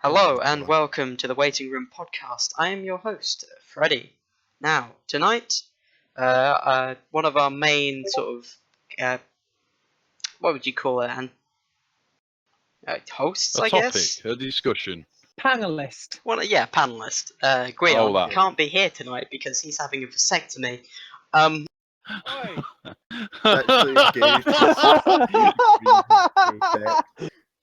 Hello and welcome to the Waiting Room Podcast. I am your host, Freddie. Now, tonight, one of our main what would you call it, hosts, A I guess? topic, a discussion. Panelist. Panelist. Guion Oh, that. can't be here tonight because he's having a vasectomy. Oi. Actually,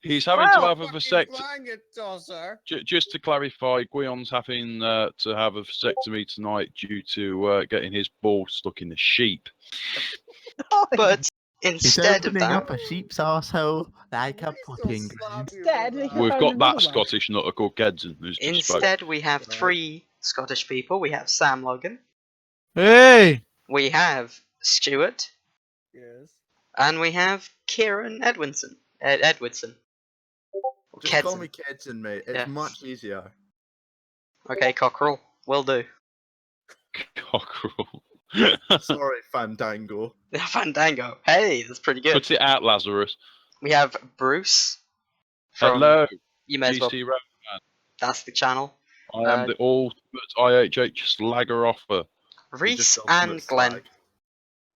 He's having to have a Fucking vasectomy. bang it, tosser. Just to clarify, Guion's having to have a vasectomy tonight due to getting his ball stuck in the sheep. But He's instead of opening that, up a sheep's arsehole like a Please don't potting slap ground. you Instead, with we that. can We've find got another that one. Scottish nutter called Gedson who's just spoke. instead we have three Scottish people. We have Sam Logan, Hey! we have Stuart, Yes. and we have Kieran Edwardson. Edwardson. Or Just call Kedson. me Kedson, mate. It's Yeah. much easier. Okay, Cockerel. Will do. Cockerel. Sorry, Fandango. Fandango. Hey, that's pretty good. Put it out, Lazarus. We have Bruce. From, Hello, You may as well. GC Road. That's the channel. I am the ultimate IHH slagger offer. Reese and Glenn.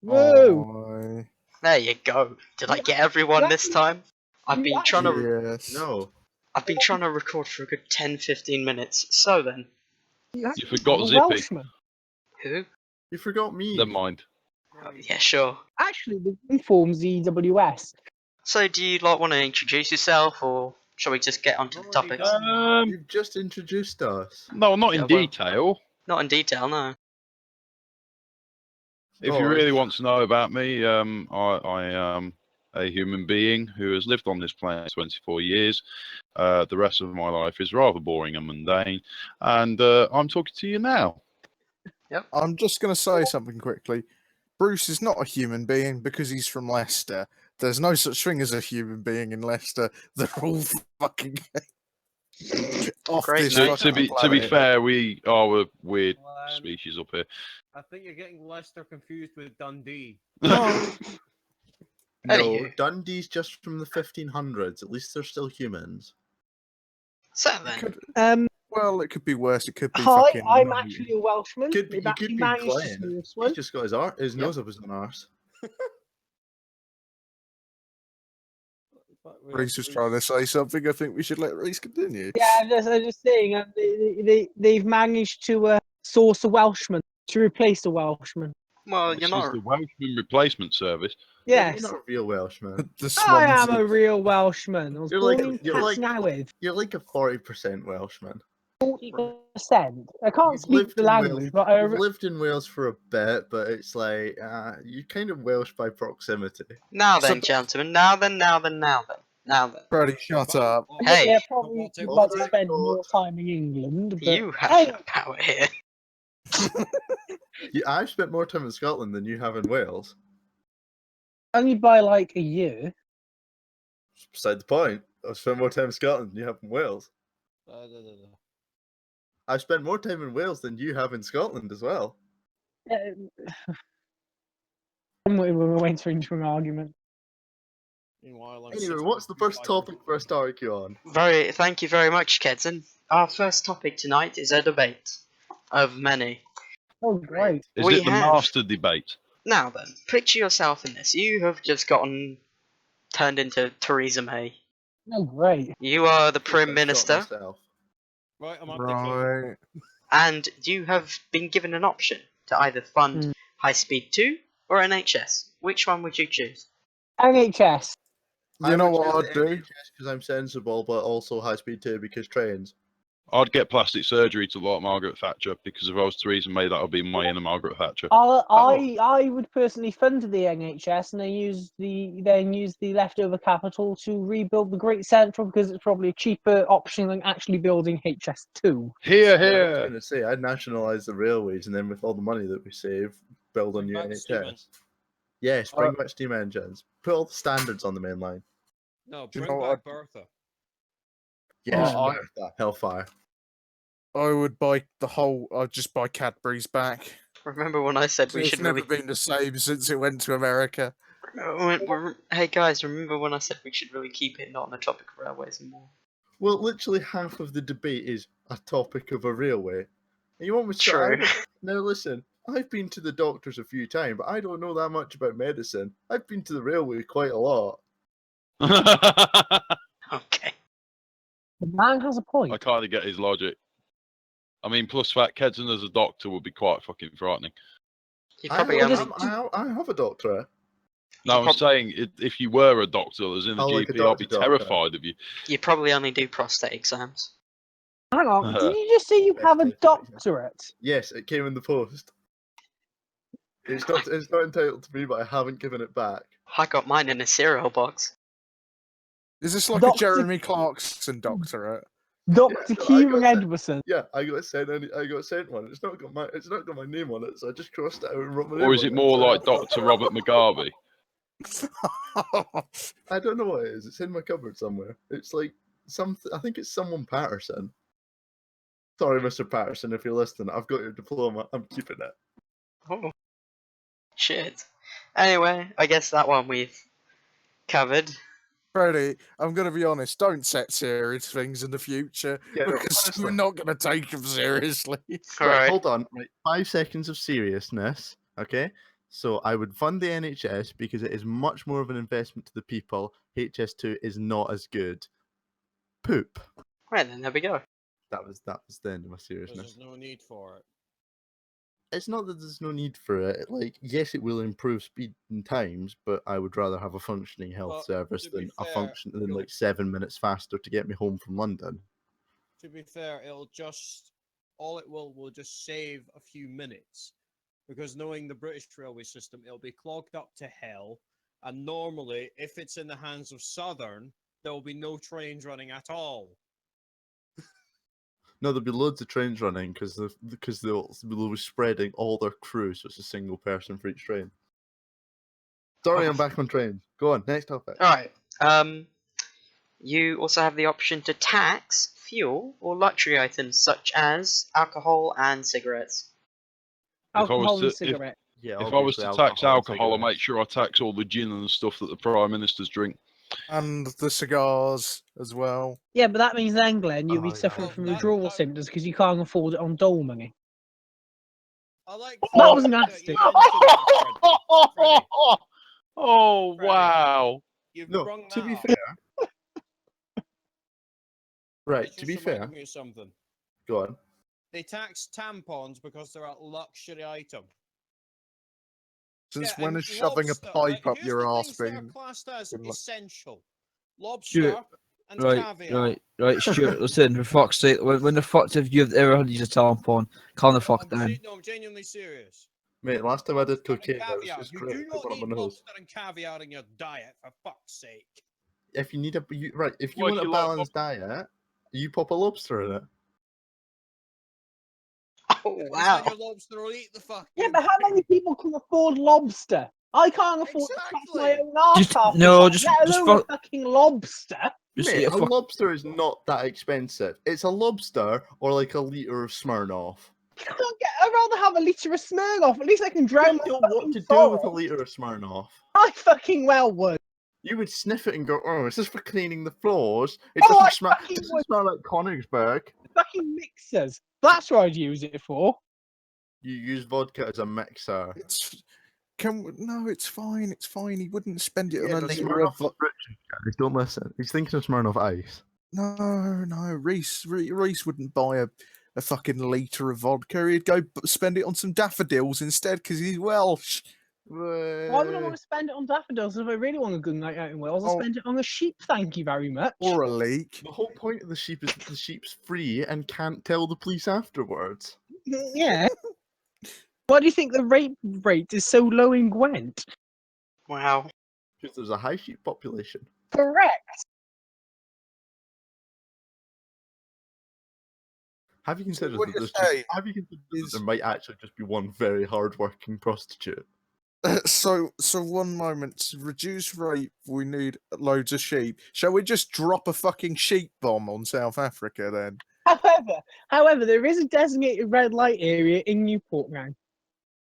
Woo! There you go. Did I get everyone this time? I've been trying to. Yes. No. I've been trying to record for a good 10-15 minutes. So then, You forgot A Zippy. Welshman. who? You forgot me. Never mind. Yeah, sure. Actually, the informs EWS. So, do you want to introduce yourself, or shall we just get onto the topics? You've just introduced us. No, not in Yeah, well- detail. Not in detail, no. If you really want to know about me, I am a human being who has lived on this planet 24 years. The rest of my life is rather boring and mundane, and I'm talking to you now. I'm just going to say something quickly. Bruce is not a human being because he's from Leicester. There's no such thing as a human being in Leicester. They're all fucking off Great, this mate. To fucking be planet. fair, we are a weird Glenn, species up here. I think you're getting Leicester confused with Dundee. No, Anywho. Dundee's just from the 1500s. At least they're still humans. So It then, could- well, it could be worse. It could be Hi, fucking. I'm actually a Welshman. Could be- We've you actually could be managed to Glenn. source He's one. just got his nose up his own arse. Reese was trying to say something. I think we should let Reese continue. Yeah, I'm just saying, they've managed to source a Welshman to replace a Welshman. well, This you're is not. the Welshman replacement service. Yes, You're not a real Welshman. The I am Swansea- a real Welshman. I was You're born like- in you're like- Casnawydd. You're like a 40% Welshman. 40%. I can't You've speak lived the in language, Wales- but I You've lived in Wales for a bit, but it's like you're kind of Welsh by proximity. Now then, So- gentlemen. Now then. Freddie, shut up. Hey. yeah, probably Robotic would like to order. spend more time in England. But You have Hey, no power here. I've spent more time in Scotland than you have in Wales. only by like a year. It's beside the point. I've spent more time in Scotland than you have in Wales. I've spent more time in Wales than you have in Scotland as well. We're entering into an argument. Anyway, what's the first topic for us to argue on? Thank you very much, Kedson. Our first topic tonight is a debate of many. Oh, great. Is We it the have- master debate? Now then, picture yourself in this. You have just turned into Theresa May. Oh, great. You are the Prime Shot Minister, myself. Right, I'm Right. and you have been given an option to either fund Hmm. High Speed 2 or NHS. Which one would you choose? NHS. You know what I'd do? Because I'm sensible, but also high speed too because trains. I'd get plastic surgery to like Margaret Thatcher because if I was Theresa May, that would be my inner Margaret Thatcher. I would personally fund the NHS and then use the leftover capital to rebuild the Great Central because it's probably a cheaper option than actually building HS2. Here, I was here. going to say I'd nationalise the railways and then with all the money that we save, build a Bring new back the steam NHS. Yes, bring back steam engines. Put all the standards on the main line. No, Do you bring know back what? Bertha. Yes, Oh, Bertha, Hellfire. I would buy the whole. I'd just buy Cadbury's back. Remember when I said we It's should never really? been the same since it went to America. Hey guys, remember when I said we should really keep it not on the topic of railways and more? Well, literally half of the debate is a topic of a railway. And you want me to True. Now listen, I've been to the doctors a few times, but I don't know that much about medicine. I've been to the railway quite a lot. Okay. The man has a point. I kind of get his logic. I mean, plus Fat Kedson as a doctor would be quite fucking frightening. You probably I, only. I have a doctorate. No, I'm prob- saying if you were a doctor, as in a Oh, like a GP, I'd be doctor. terrified of you. You probably only do prostate exams. Hang on, did you just say you Yes, have a yes, yes. doctorate? Yes, it came in the post. It's not entitled to me, but I haven't given it back. I got mine in a cereal box. Is this like Doctor- a Jeremy Clarkson doctorate? Dr. Yeah, Kieran I got Edwardson. Yeah, I got sent one. It's not got my name on it, so I just crossed it out and wrote my name. Or is on it more so- like Dr. Robert McGarvey? I don't know what it is. It's in my cupboard somewhere. It's like something. I think it's someone Patterson. Sorry, Mr. Patterson, if you're listening. I've got your diploma. I'm keeping it. Oh. Shit. Anyway, I guess that one we've covered. Freddie, I'm going to be honest. Don't set serious things in the future Yeah, no, because honestly. we're not going to take them seriously. Right, Alright. hold on. Right, 5 seconds of seriousness. Okay. So I would fund the NHS because it is much more of an investment to the people. HS2 is not as good. Poop. Right then, there we go. That was the end of my Because seriousness. there's no need for it. It's not that there's no need for it. Like, yes, it will improve speed and times, but I would rather have a functioning health Well, service to be than a fair, function than you'll- like 7 minutes faster to get me home from London. To be fair, all it will just save a few minutes. Because knowing the British railway system, it'll be clogged up to hell. And normally, if it's in the hands of Southern, there will be no trains running at all. No, there'll be loads of trains running because they'll be spreading all their crew, so it's a single person for each train. Sorry, I'm back on trains. Go on, next topic. Alright. You also have the option to tax fuel or luxury items such as alcohol and cigarettes. If I was Alcohol to- and if- cigarette. Yeah, If I was obviously to tax alcohol, I cigarettes. make sure I tax all the gin and stuff that the Prime Ministers drink. And the cigars as well. Yeah, but that means then, Glenn, you'll Oh, be yeah. suffering Well, from that- withdrawal that- symptoms because you can't afford it on dole money. I like That was that nasty. you mentioned that, Freddie. Freddie, Oh, Freddie. wow. you've No, brung to that be up. fair. Right, It's to be just fair. reminded me of something. Go on. They tax tampons because they're a luxury item. Since Yeah, when and is shoving lobster, a pipe up here's your the arse things that are been? classed as been lo- essential. Lobster and caviar. Right, Stuart, listen, for fuck's sake, when the fuck have you ever had to use a tampon? Calm the fuck down. I'm genuinely serious. Mate, last time I did Lobster and cocaine, that was caviar. just You great. do Put not one on need my nose. lobster and caviar in your diet, for fuck's sake. If you need if you Well, want if a you like balanced diet, you pop a lobster in it. Oh Because wow. then your lobster will eat the fucking. Yeah, but how many people can afford lobster? I can't afford to tax my Exactly. own arse Just- half the no, time, just- let just alone a fuck- fucking lobster. Just Mate, eat a a fuck. lobster is not that expensive. It's a lobster or like a litre of Smirnoff. I'd rather have a litre of Smirnoff. At least I can drown You my know what fucking to do sorrow. with a litre of Smirnoff. I fucking well would. You would sniff it and go, "Oh, is this for cleaning the floors? It Oh, I doesn't smell. fucking It doesn't would. smell like Konigsberg." Fucking mixers. That's what I'd use it for. You use vodka as a mixer. It's no, it's fine. It's fine. He wouldn't spend it Yeah, on a but liter of. Smirnoff is rich, guys. Don't listen. He's thinking of Smirnoff Ice. No, Reese wouldn't buy a fucking liter of vodka. He'd go spend it on some daffodils instead because he's Welsh. Why would I want to spend it on daffodils if I really want a good night out in Wales? I'll Oh. spend it on a sheep, thank you very much. Or a leek. The whole point of the sheep is that the sheep's free and can't tell the police afterwards. Yeah. Why do you think the rape rate is so low in Gwent? Wow. Because there's a high sheep population. Correct. Have you considered what that you're there's saying have you considered that is- there might actually just be one very hard-working prostitute? So one moment. To reduce rape, we need loads of sheep. Shall we just drop a fucking sheep bomb on South Africa then? However, there is a designated red light area in Newport now.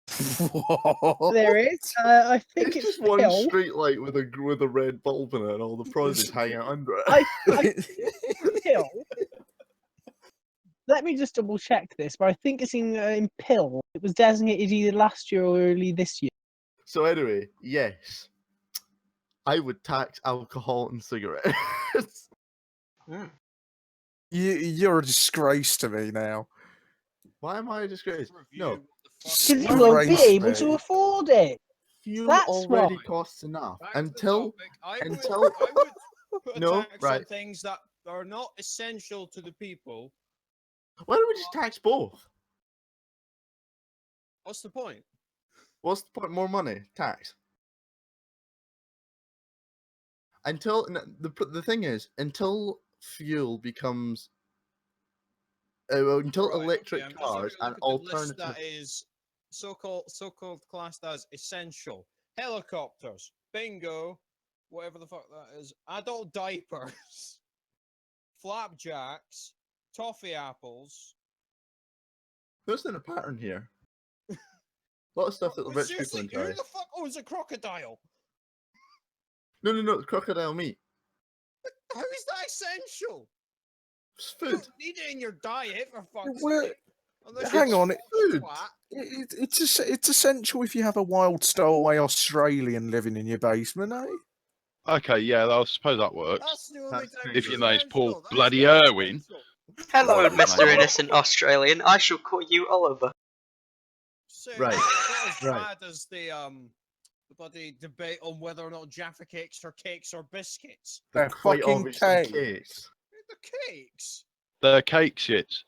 What? There is. I think It's it's just one pill. street light with a red bulb in it, and all the prizes hang out under it. I think it's pill. Let me just double check this, but I think it's in pill. It was designated either last year or early this year. So anyway, yes, I would tax alcohol and cigarettes. Hmm. You're a disgrace to me now. Why am I a disgrace? Review No, what the fuck Because you is Disgrace, won't be able mate. to afford it. fuel That's already why. costs enough. Back to the Until topic. I until- would put a No, tax on right. things that are not essential to the people. why don't we just tax both? What's the point? What's the point? More money, tax. The thing is, until fuel becomes until Right, okay, electric I'm just cars having a and look at the list alternative. that is so-called classed as essential. Helicopters, bingo, whatever the fuck that is. Adult diapers, flapjacks, toffee apples. There's been a pattern here. A lot of stuff that the But rich people seriously, who enjoy. the fuck owns a crocodile? No, it's crocodile meat. How is that essential? It's You food. don't need it in your diet for fuck's Well, sake. Unless hang you're on, a food. twat. It's essential if you have a wild stowaway Australian living in your basement, eh? Okay, yeah, I suppose that works. That's the only That's time true. If it's your name's Paul essential. That's Bloody not Irwin. essential. Hello, Well, Mr. mate. Innocent Australian. I shall call you Oliver. Saying Right, It's not as right. bad as the bloody debate on whether or not Jaffa cakes are cakes or biscuits. They're Quite fucking obviously cake. cakes. The cakes. They're cake shits.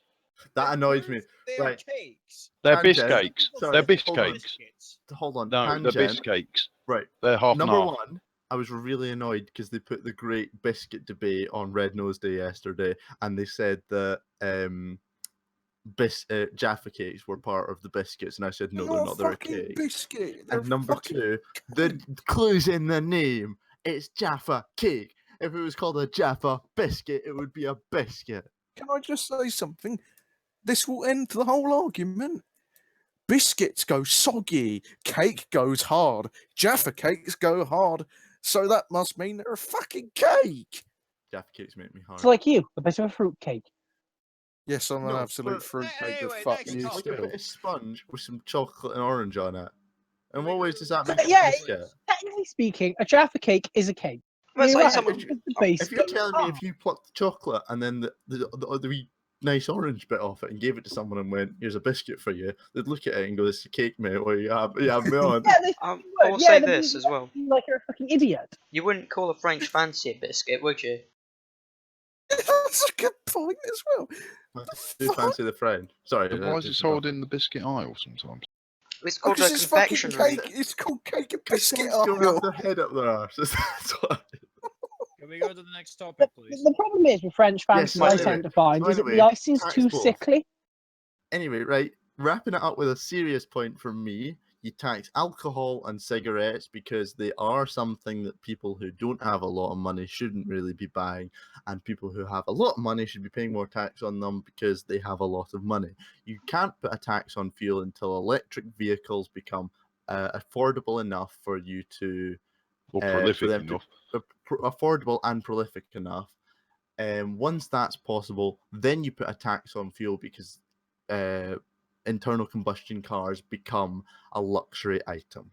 That annoys me. They're Right. cakes. They're Tangent. biscakes. Sorry, They're hold on. biscakes. Hold on. No, they're Tangent. biscakes. Right. They're half and Number half. one, I was really annoyed because they put the Great Biscuit debate on Red Nose Day yesterday, and they said that Jaffa cakes were part of the biscuits, and I said no, they're not. They're a fucking cake. biscuit. They're And number fucking... two, the clue's in the name. It's Jaffa cake. If it was called a Jaffa biscuit, it would be a biscuit. Can I just say something? This will end the whole argument. Biscuits go soggy, cake goes hard, Jaffa cakes go hard, so that must mean they're a fucking cake. Jaffa cakes make me hard. It's like you, a bit of a fruitcake. Yes, I'm No, an absolute but- fruit cake Anyway, that fuck next you It's like a still. bit of sponge with some chocolate and orange on it. In what ways does that So, make yeah, a biscuit? Technically speaking, a Jaffa cake is a cake. Well, it's You're like right, someone. because the base If you're goes telling me hard. if you plucked the chocolate and then the wee nice orange bit off it and gave it to someone and went, "Here's a biscuit for you," they'd look at it and go, "This is a cake, mate. What you have me on?" Yeah, they I would. will Yeah, say they'd be this as well. like you're a fucking idiot. You wouldn't call a French fancy a biscuit, would you? That's a good point as well. Do fancy the friend? Sorry. Then why is it sold in the biscuit aisle sometimes? It's called a Because it's fucking confectionery. cake. It's called cake and Biscuits biscuit. don't aisle. have their head up their arse. That's why. Can we go to the next The, topic, please? the problem is with French Yes, fancies, so I anyway- tend to find, so is that anyway, the icing's tax too both. sickly. Anyway, right. Wrapping it up with a serious point from me, you tax alcohol and cigarettes because they are something that people who don't have a lot of money shouldn't really be buying, and people who have a lot of money should be paying more tax on them because they have a lot of money. You can't put a tax on fuel until electric vehicles become affordable enough for you to Or for prolific them to- enough. affordable and prolific enough. Once that's possible, then you put a tax on fuel because internal combustion cars become a luxury item.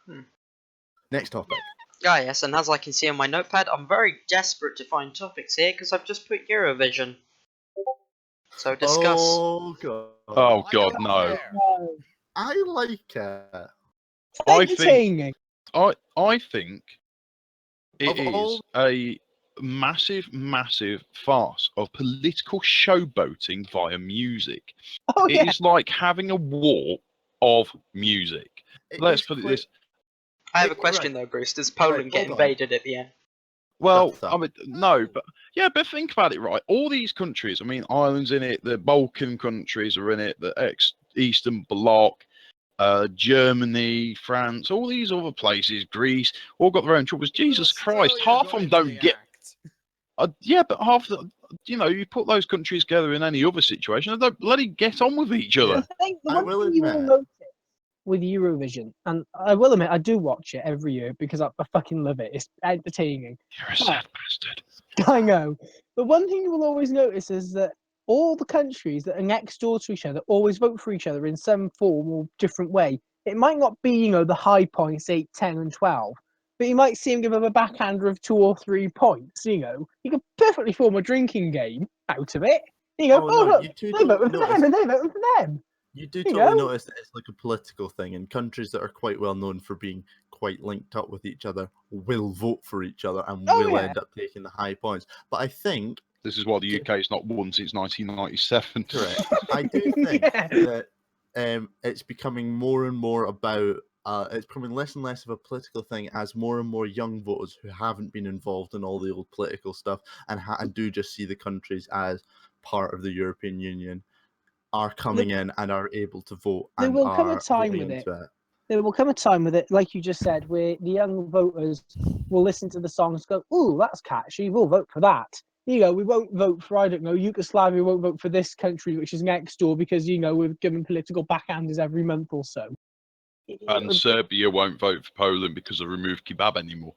Hmm. Next topic. Ah, yes, and as I can see on my notepad, I'm very desperate to find topics here because I've just put Eurovision. So discuss. Oh god. Oh I God, don't no! care. No. I like it. I think Entertaining. I think it Of is all- a massive farce of political showboating via music. Oh, It yeah. is like having a war of music. It Let's is put it quite- this. I have a Right. question though, Bruce. Does Poland get hold on. invaded at the end? Well, Shut I up. mean, no, but yeah, but think about it, right? All these countries, I mean, Ireland's in it, the Balkan countries are in it, the ex-Eastern Bloc, Germany, France, all these other places, Greece, all got their own troubles. Jesus Christ, Australia half got of them into don't the get. act. Yeah, but half the, you put those countries together in any other situation, they don't bloody get on with each other. Yeah. The I one will thing you will admit- notice with Eurovision, and I will admit I do watch it every year because I fucking love it. It's entertaining. You're a sad bastard. I know. But one thing you will always notice is that all the countries that are next door to each other always vote for each other in some form or different way. It might not be, the high points 8, 10, and 12, but you might see him give them a backhander of 2 or 3 points. You could perfectly form a drinking game out of it. Oh, no, look, you two they don't voted for notice- them and they voted for them. You do You totally know? notice that it's like a political thing, and countries that are quite well known for being quite linked up with each other will vote for each other and Oh, will yeah. end up taking the high points. But I think, This is why the UK's not won since 1997. correct, I do think Yeah. that it's becoming more and more about, it's becoming less and less of a political thing as more and more young voters who haven't been involved in all the old political stuff and do just see the countries as part of the European Union are coming in and are able to vote There and will come a are time voting with it. into it. There will come a time with it, like you just said, where the young voters will listen to the songs, go, "Ooh, that's catchy. We'll vote for that." We won't vote for, I don't know, Yugoslavia. Won't vote for this country, which is next door, because we're given political backhanders every month or so. And Serbia won't vote for Poland because they removed kebab anymore.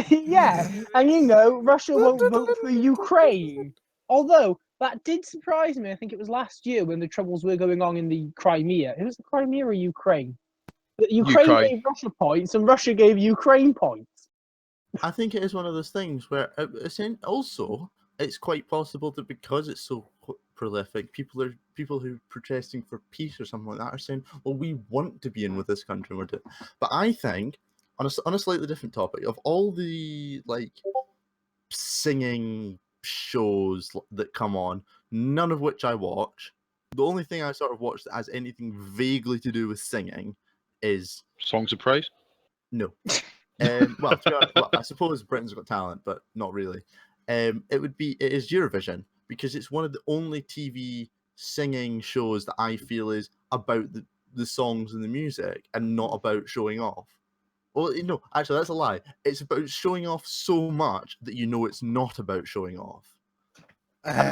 Yeah, and Russia won't vote for Ukraine. Although that did surprise me. I think it was last year when the troubles were going on in the Crimea. It was the Crimea or Ukraine. But Ukraine Ukraine. gave Russia points, and Russia gave Ukraine points. I think it is one of those things where also it's quite possible that because it's so prolific, people who are protesting for peace or something like that are saying, "Well, we want to be in with this country." And we're doing. But I think on a slightly different topic, of all the singing shows that come on, none of which I watch. The only thing I sort of watch that has anything vaguely to do with singing is Songs of praise? no. Well, to be honest, I suppose Britain's Got Talent, but not really. It is Eurovision, because it's one of the only TV singing shows that I feel is about the songs and the music and not about showing off. Well, no, actually, that's a lie. It's about showing off so much that it's not about showing off.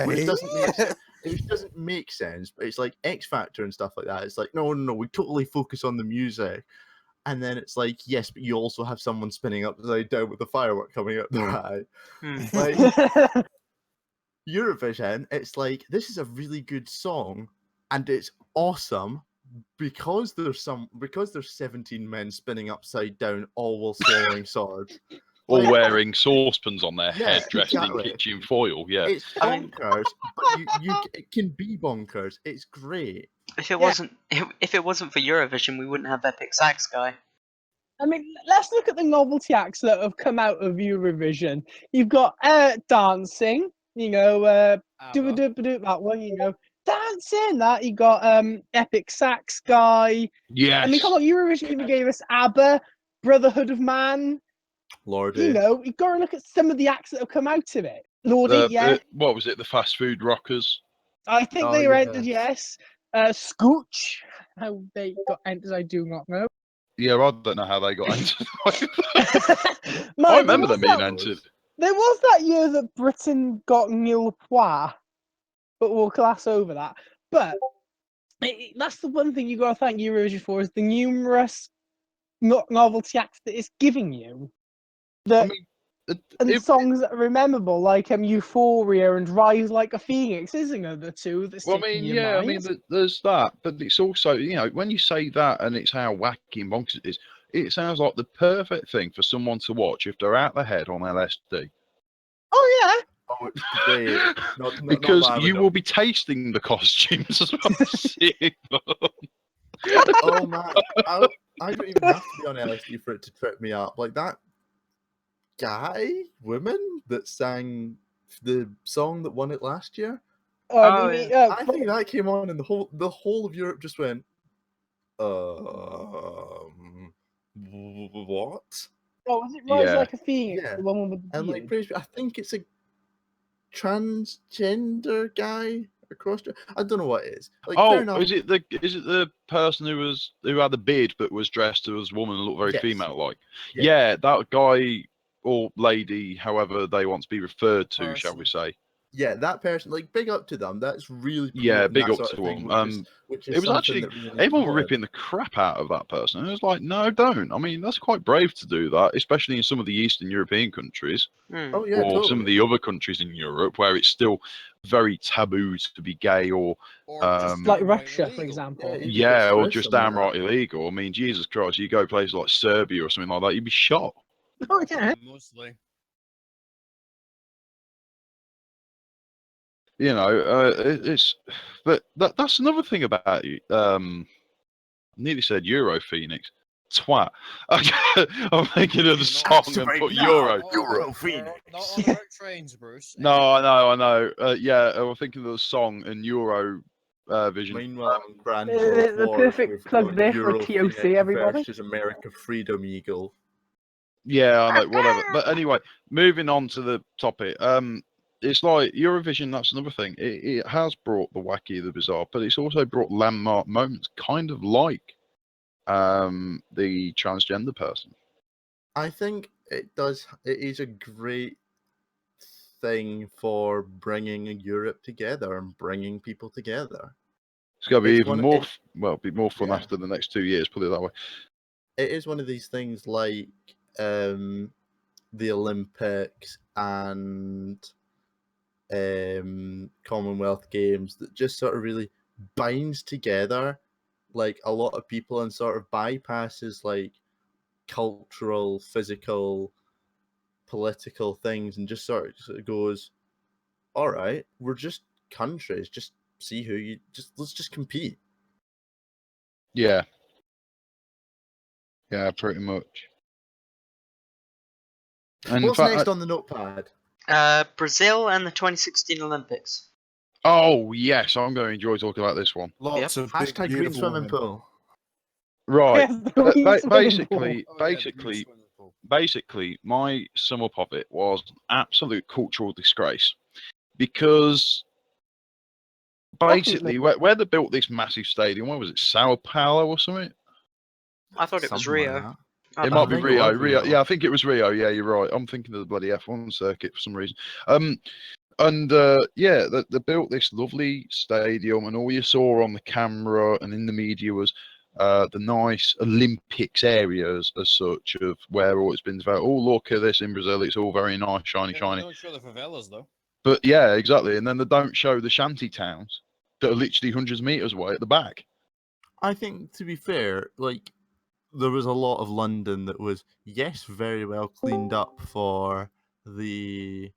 Which doesn't make sense, but it's like X Factor and stuff like that. It's like, no, we totally focus on the music. And then it's like, yes, but you also have someone spinning upside down with a firework coming up the right. Like, Eurovision, it's like, this is a really good song, and it's awesome because there's 17 men spinning upside down, all while swallowing swords. Or wearing saucepans on their Yeah, head, dressed exactly. in kitchen foil, yeah. It's bonkers, but it can be bonkers. It's great. If it wasn't for Eurovision, we wouldn't have Epic Sax Guy. I mean, let's look at the novelty acts that have come out of Eurovision. You've got dancing, ABBA. that one, dancing. That you got Epic Sax Guy. Yes. I mean, come on, Eurovision even gave us ABBA, Brotherhood of Man. Lordy. You've got to look at some of the acts that have come out of it. Lordy, yeah. What was it? The fast food rockers? I think Oh, they were yeah. entered, yes. Scooch, how they got entered, I do not know. Yeah, I don't know how they got entered. Man, I remember there them was being that- entered. There was that year that Britain got nil pois, but we'll class over that. But that's the one thing you got to thank Eurovision for, is the numerous novelty acts that it's giving you. I mean, And songs that are memorable, like Euphoria and Rise Like a Phoenix, isn't there? The two that well, I stick in mean, your yeah, I mean, mind? there's that, but it's also, when you say that and it's how wacky and bonkers it is, it sounds like the perfect thing for someone to watch if they're out their head on LSD. Oh yeah. Oh, great. Not Because bad, you but will be tasting the costumes as well as seeing them. Oh man, I don't even have to be on LSD for it to trip me up. Like that woman that sang the song that won it last year. Oh, I think that came on, and the whole of Europe just went, what? Oh, was it Rise Yeah. Like a Phoenix? Yeah. The one with the And beard? I think it's a transgender guy across. I don't know what it is. Like, fair Oh, enough. is it the person who had the beard but was dressed as a woman and looked very Yes. female-like? Yeah. Yeah, that guy or lady, however they want to be referred to, shall we say? yeah, that person, like, big up to them. That's really Yeah, promoting big that up sort of to thing, them. which is It was something actually that really needs everyone were promoted. ripping the crap out of that person. And it was like, no, don't. I mean, that's quite brave to do that, especially in some of the Eastern European countries Hmm. Oh yeah, or some of totally. the other countries in Europe where it's still very taboo to be gay or just Like downright Russia, for illegal. example. Yeah, even yeah, or just just something like downright that. illegal. I mean, Jesus Christ, you go places like Serbia or something like that, you'd be shot. Oh yeah. Mostly. You know, it's but that's another thing about you. Nearly said Euro Phoenix. Twat. I'm thinking of the song and put Euro. Not on about trains, Bruce. No, I know. Yeah, I'm thinking of the song and Euro Vision. Meanwhile, in Grand The- World the Wars, perfect we've plug got there for Euro TOC, Phoenix everybody. versus America Freedom Eagle. Yeah, I know, whatever. But anyway, moving on to the topic. It's like Eurovision. That's another thing. It has brought the wacky, the bizarre, but it's also brought landmark moments, kind of like the transgender person. I think it does. It is a great thing for bringing Europe together and bringing people together. It's going to be It's even one. more. It, Well, be more fun yeah, after the next 2 years. Put it that way. it is one of these things like the Olympics and Commonwealth Games that just sort of really binds together like a lot of people and sort of bypasses like cultural, physical, political things and just sort of goes, all right, we're just countries, just see who you let's just compete. Yeah. Yeah, pretty much. And in What's fact, next on the notepad? Brazil and the 2016 Olympics. oh yes, I'm going to enjoy talking about this one. Lots of big, Hashtag green beautiful swimming women. pool. Right. Yes, the green swimming pool. Basically, Oh, yeah, the green swimming pool. basically, my sum up of it was an absolute cultural disgrace because basically, where they built this massive stadium, where was it, Sao Paulo or something? I thought it was Something like Rio. that. I It don't might be know. think it Rio. was Rio. Yeah, I think it was Rio. Yeah, you're right. I'm thinking of the bloody F1 circuit for some reason. And yeah, they built this lovely stadium, and all you saw on the camera and in the media was the nice Olympics areas as such of where all it's been developed. Oh, look at this in Brazil. It's all very nice, shiny, Yeah, shiny. don't show the favelas though. But yeah, exactly. And then they don't show the shanty towns that are literally hundreds of meters away at the back. I think, to be fair, like there was a lot of London that was, yes, very well cleaned up for the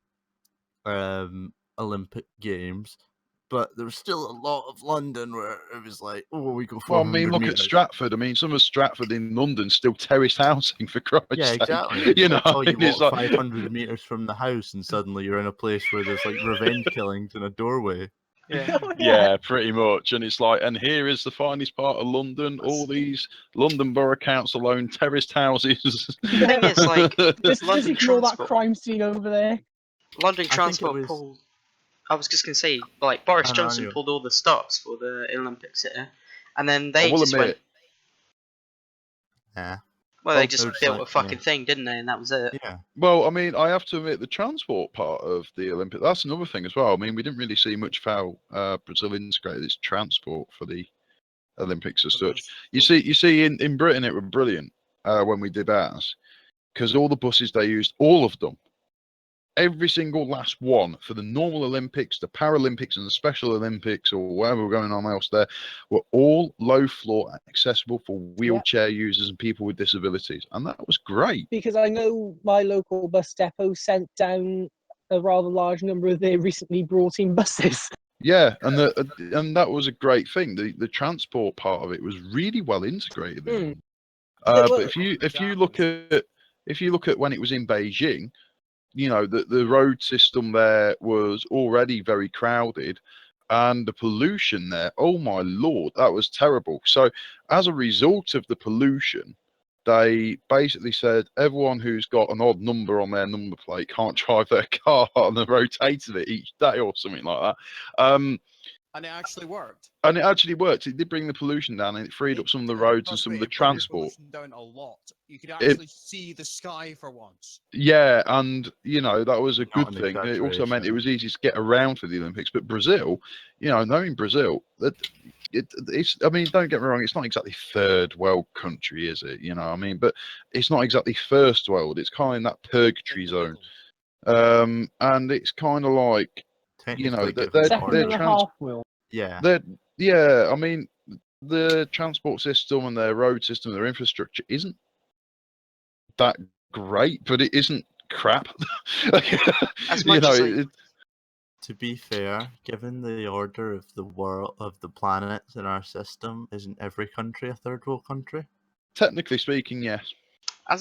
Olympic Games, but there was still a lot of London where it was like, oh, we go Well, I 400 mean, look at meters. Stratford. I mean, some of Stratford in London still terraced housing, for Christ's Yeah, sake. exactly. You know, oh, you it's walk like, 500 meters from the house, and suddenly you're in a place where there's like revenge killings in a doorway. Yeah. Oh, yeah, pretty much. And it's like, and here is the finest part of London. All these London Borough Council owned terraced houses. The thing is, like, Just London ignore that Transport. crime scene over there. London I think it Transport was. pulled. I was just gonna say, like, Boris I know, Johnson anyway. pulled all the stops for the Olympics here, and then I they will just went. admit, Yeah. Well, they Oh, just They're just built like, a fucking yeah. thing, didn't they? And that was it. Yeah. well, I mean, I have to admit the transport part of the Olympics, that's another thing as well. I mean, we didn't really see much of how Brazil integrated its transport for the Olympics as such. You see, in Britain, it was brilliant when we did ours because all the buses they used, all of them, every single last one for the normal Olympics, the Paralympics, and the Special Olympics, or whatever going on else there, were all low floor, accessible for wheelchair users and people with disabilities, and that was great. Because I know my local bus depot sent down a rather large number of their recently brought in buses. Yeah, and that was a great thing. The transport part of it was really well integrated. Hmm. But if you look at when it was in Beijing, you know, the road system there was already very crowded, and the pollution there, oh my lord, that was terrible. So as a result of the pollution, they basically said everyone who's got an odd number on their number plate can't drive their car, and they rotated it each day or something like that. And it actually worked. And it actually worked. It did bring the pollution down, and it freed up some of the roads and Trust some me, of the it brought the transport. pollution down a lot. You could It- actually see the sky for once. Yeah, and you know that was a Not good an thing. It also meant it exaggeration. was easy to get around for the Olympics. But Brazil, you know, knowing Brazil, it's. I mean, don't get me wrong. It's not exactly third world country, is it? You know, I mean, but it's not exactly first world. It's kind of in that purgatory In the zone. middle. And it's kind of like, you know, Technically, given they're the Second they're and a order. trans. half wheel. Yeah. Yeah. I mean, the transport system and their road system, their infrastructure isn't that great, but it isn't crap. As You much know, as To be fair, given the order of the world of the planets in our system, isn't every country a third world country? technically speaking, yes. I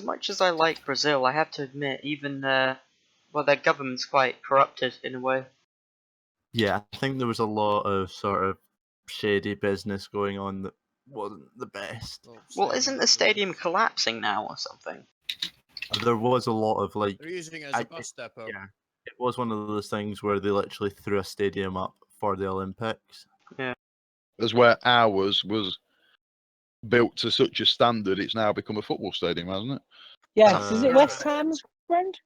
like Brazil, I have to admit, even well, their government's quite corrupted in a way. Yeah, I think there was a lot of sort of shady business going on that wasn't the best. Well, isn't the stadium collapsing now or something? There was a lot of like, They're using it as I- a bus depot. yeah, it was one of those things where they literally threw a stadium up for the Olympics. As where ours was built to such a standard, it's now become a football stadium, hasn't it? Yes, is it Uh, West Ham's friend?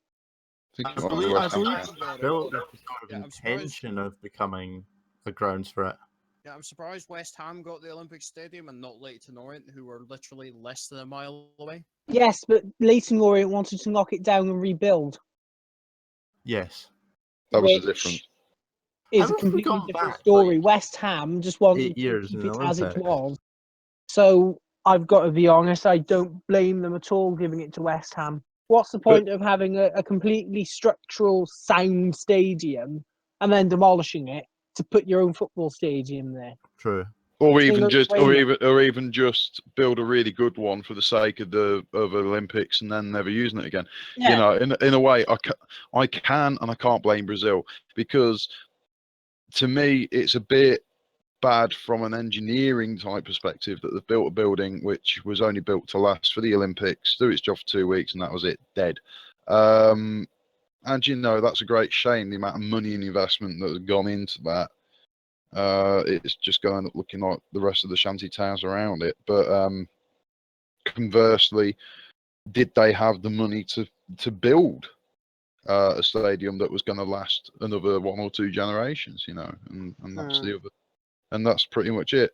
I think I it might be believe, West Ham. Ham. built with the sort of Yeah, I'm surprised- intention of becoming the grounds for it. Yeah, I'm surprised West Ham got the Olympic Stadium and not Leyton Orient, who were literally less than a mile away. Yes, but Leyton Orient wanted to knock it down and rebuild. Yes. That was the which difference. Is How a have we completely gone different back, story. like, West Ham just wanted 8 years to keep in it the as it Olympics? was. So I've got to be honest, I don't blame them at all giving it to West Ham. What's the point of having a completely structural sound stadium and then demolishing it to put your own football stadium there? True. Or Ain't even no just, way. or even just build a really good one for the sake of the Olympics and then never using it again. You know, in a way, I can and I can't blame Brazil, because to me it's a bit bad from an engineering type perspective that they've built a building which was only built to last for the Olympics, do its job for 2 weeks, and that was it, dead. And you know, that's a great shame, the amount of money and investment that has gone into that. It's just going up looking like the rest of the shanty towns around it. But conversely, did they have the money to build a stadium that was going to last another 1 or 2 generations? You know, and that's the other, and that's pretty much it.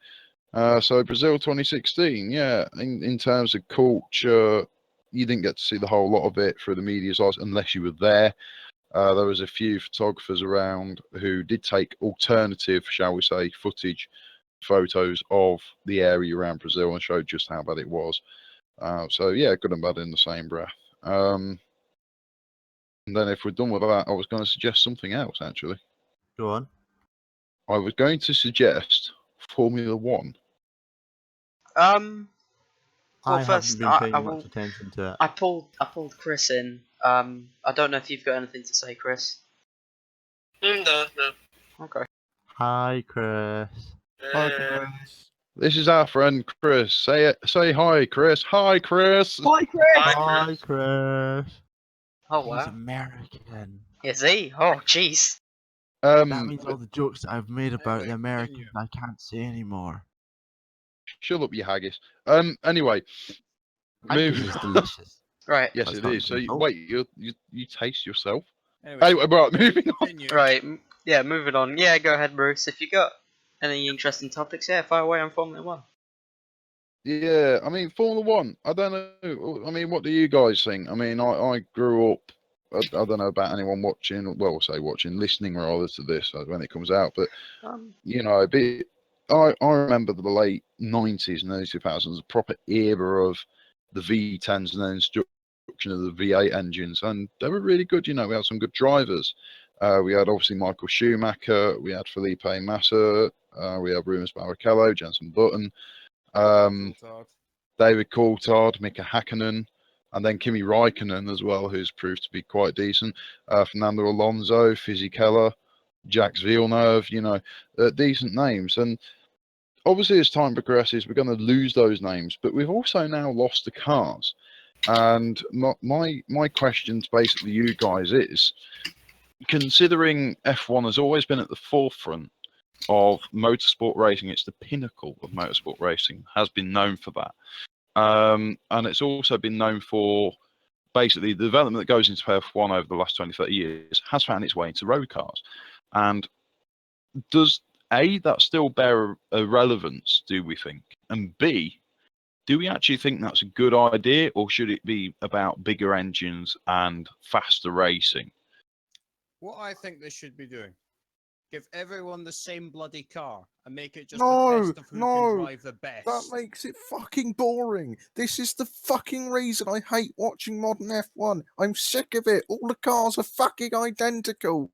So Brazil 2016, yeah, in terms of culture, you didn't get to see the whole lot of it through the media's eyes unless you were there. There was a few photographers around who did take alternative, shall we say, footage, photos of the area around Brazil and showed just how bad it was. So yeah, good and bad in the same breath. And then if we're done with that, I was going to suggest something else, actually. Go on. I was going to suggest Formula One. Well, I first, haven't been paying I much will. attention to it. I pulled Chris in. I don't know if you've got anything to say, Chris. No. Okay. Hi, Chris. This is our friend Chris. Say it. Say hi, Chris. Hi, Chris. Hi, Chris! Hi, Chris. Oh He's wow. American. Is he? Oh jeez. That means all the jokes that I've made about Anyway, the Americans continue. I can't say anymore. Shut up, you haggis. Anyway, Haggis move. is delicious. Right. Yes, That's it not is. So insult. wait, you taste yourself? Anyway, Anyway, right, moving on. continue. Right. Yeah. Moving on. Yeah. Go ahead, Bruce. If you got any interesting topics, yeah, fire away on Formula One. Yeah, I mean Formula One. I don't know. I mean, what do you guys think? I mean, I grew up. I don't know about anyone watching. Well, say watching, listening rather to this when it comes out. But you know, I remember the late '90s and early 2000s, a proper era of the V10s and then introduction of the V8 engines, and they were really good. You know, we had some good drivers. We had obviously Michael Schumacher. We had Felipe Massa. We had Rubens Barrichello, Jenson Button. Coulthard. David Coulthard, Mika Hakkinen, and then Kimi Raikkonen as well, who's proved to be quite decent. Fernando Alonso, Fisichella, Jacques Villeneuve, you know, decent names. And obviously, as time progresses, we're going to lose those names, but we've also now lost the cars. And my question to basically you guys is, considering F1 has always been at the forefront of motorsport racing. It's the pinnacle of motorsport racing. Has been known for that, and it's also been known for basically the development that goes into F1 over the last 20, 30 years has found its way into road cars. And does A, that still bear a relevance, do we think? And B, do we actually think that's a good idea, or should it be about bigger engines and faster racing? What I think they should be doing: give everyone the same bloody car and make it just No, a test of who no, can drive the best. That makes it fucking boring. This is the fucking reason I hate watching modern F1. I'm sick of it. All the cars are fucking identical.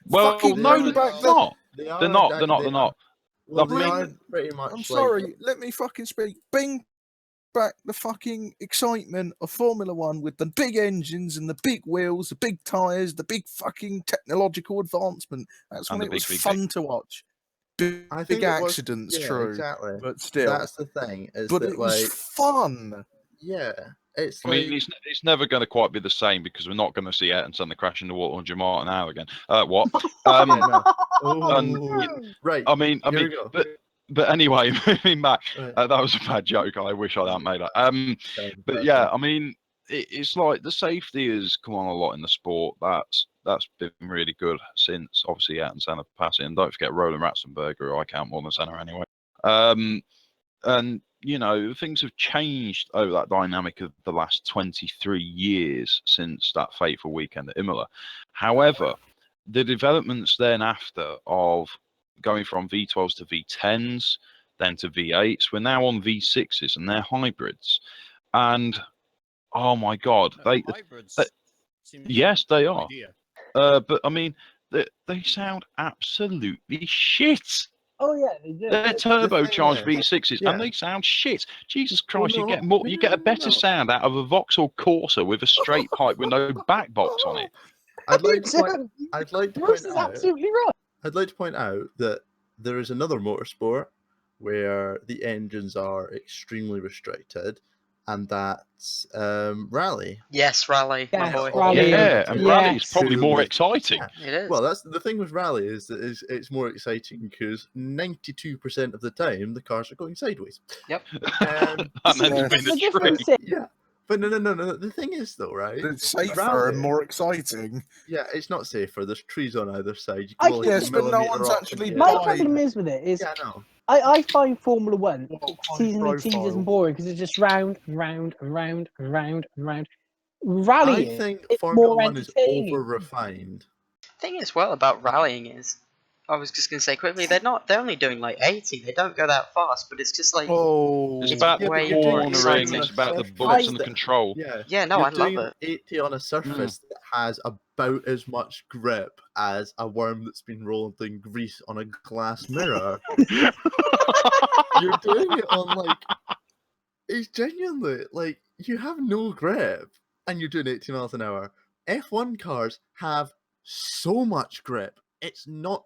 Well, fucking no, bring they're back not. They They're are not. ident- They're not. they They're are- not. Well, The they thing- are pretty much. I'm like- sorry, let me fucking speak. Bring back the fucking excitement of Formula One with the big engines and the big wheels, the big tyres, the big fucking technological advancement. That's And when the it was big, fun to watch. I Big think it was- accidents, yeah, true, exactly. but still. That's the thing. Is But that it was like, fun. yeah, it's I like. mean, it's never going to quite be the same because we're not going to see Ayrton Senna crash into 100 mile an hour again. What? Yeah, no. And, Right. I mean, Here we go. but anyway, moving back, Right. that was a bad joke. I wish I hadn't made that. But yeah, I mean, it's like the safety has come on a lot in the sport. That's been really good since obviously Ayrton Senna passing. And don't forget Roland Ratzenberger, who I count more than Senna anyway. And you know, things have changed over that dynamic of the last 23 years since that fateful weekend at Imola. However, the developments then after of going from V12s to V10s, then to V8s, we're now on V6s and they're hybrids. And oh my God, hybrids. seem like yes, a they good are. idea. But I mean, they sound absolutely shit. Oh yeah, they do. They're turbocharged thing is, V6s, yeah. and they sound shit. Jesus Well, Christ, you no, get more, you get a better no. sound out of a Vauxhall Corsa with a straight pipe with no back box on it. I'd like You to point, do. I'd like to Bruce point is out. absolutely right. I'd like to point out that there is another motorsport where the engines are extremely restricted, and that's rally. Yes, Rally, my Yes, boy. Rally. Yeah, and rally is Yes. probably more Yes. exciting. It is. Well, that's the thing with rally is that it's more exciting because 92% of the time the cars are going sideways. Yep. Um, And then Yes. spin The a difference tree. is, yeah, but no. The thing is though, right? It's safer Rally- and more exciting. Yeah, it's not safer. There's trees on either side. You I can only think get Yes, a but no millimetre one's off actually and- my buying- problem is with it is Yeah, no. I find Formula One What seasonally high tedious profile. and boring because it's just round and round and round and round and round. Rally, I think it's Formula more One is entertaining. over refined. Thing as well about rallying is, I was just gonna say quickly, they're only doing like 80. They don't go that fast, but it's just like Oh, It's It's about the way more cornering, exciting. it's about the Surface bumps and the that- control. Yeah. yeah, no, You're I love doing it. 80 on a surface that has about as much grip as a worm that's been rolled in grease on a glass mirror. You're doing it on like it's genuinely like you have no grip and you're doing 80 miles an hour. F1 cars have so much grip. It's not